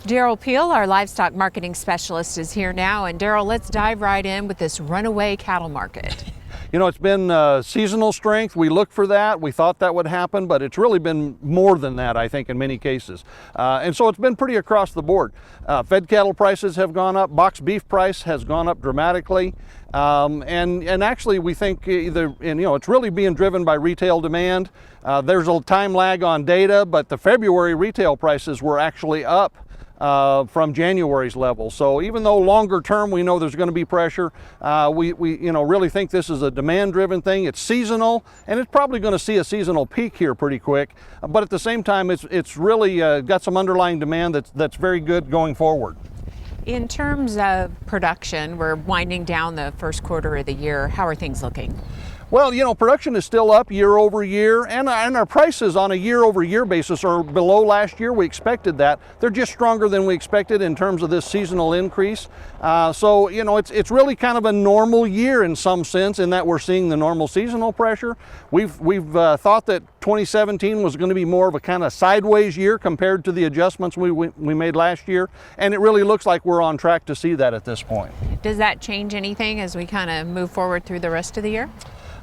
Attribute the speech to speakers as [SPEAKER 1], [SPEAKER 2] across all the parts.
[SPEAKER 1] Derrell Peel, our livestock marketing specialist, is here now. And Derrell, let's dive right in with this runaway cattle market.
[SPEAKER 2] You know, it's been seasonal strength. We looked for that. We thought that would happen, but it's really been more than that, I think, in many cases. And so it's been pretty across the board. Fed cattle prices have gone up. Boxed beef price has gone up dramatically. And actually, we think it's really being driven by retail demand. There's a time lag on data, but the February retail prices were actually up from January's level. So even though longer term we know there's going to be pressure, we really think this is a demand driven thing. It's seasonal, and it's probably going to see a seasonal peak here pretty quick, but at the same time it's really got some underlying demand that's very good going forward.
[SPEAKER 1] In terms of production, we're winding down the first quarter of the year. How are things looking?
[SPEAKER 2] Well, you know, production is still up year over year, and our prices on a year over year basis are below last year. We expected that. They're just stronger than we expected in terms of this seasonal increase. So, you know, it's really kind of a normal year in some sense in that we're seeing the normal seasonal pressure. We've thought that 2017 was going to be more of a kind of sideways year compared to the adjustments we made last year, and it really looks like we're on track to see that at this point.
[SPEAKER 1] Does that change anything as we kind of move forward through the rest of the year?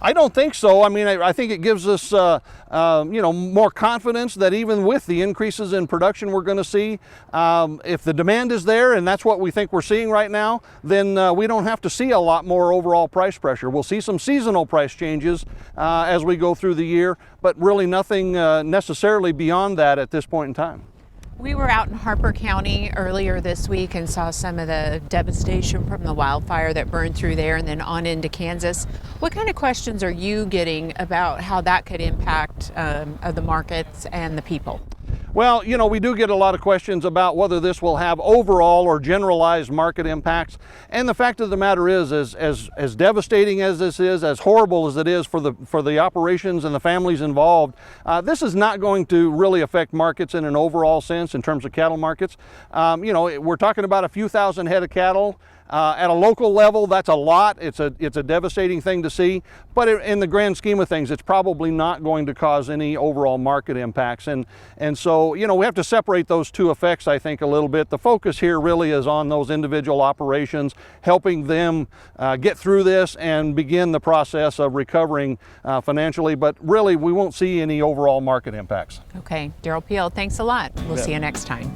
[SPEAKER 2] I don't think so. I mean, I think it gives us, more confidence that even with the increases in production we're going to see, if the demand is there, and that's what we think we're seeing right now, then we don't have to see a lot more overall price pressure. We'll see some seasonal price changes as we go through the year, but really nothing necessarily beyond that at this point in time.
[SPEAKER 1] We were out in Harper County earlier this week and saw some of the devastation from the wildfire that burned through there and then on into Kansas. What kind of questions are you getting about how that could impact the markets and the people?
[SPEAKER 2] Well, you know, we do get a lot of questions about whether this will have overall or generalized market impacts. And the fact of the matter is as devastating as this is, as horrible as it is for the operations and the families involved, this is not going to really affect markets in an overall sense in terms of cattle markets. We're talking about a few thousand head of cattle. At a local level, that's a lot. It's a devastating thing to see, but in the grand scheme of things, it's probably not going to cause any overall market impacts. And so, you know, we have to separate those two effects, I think, a little bit. The focus here really is on those individual operations, helping them get through this and begin the process of recovering financially, but really we won't see any overall market impacts.
[SPEAKER 1] Okay, Derrell Peel, thanks a lot. We'll see you next time.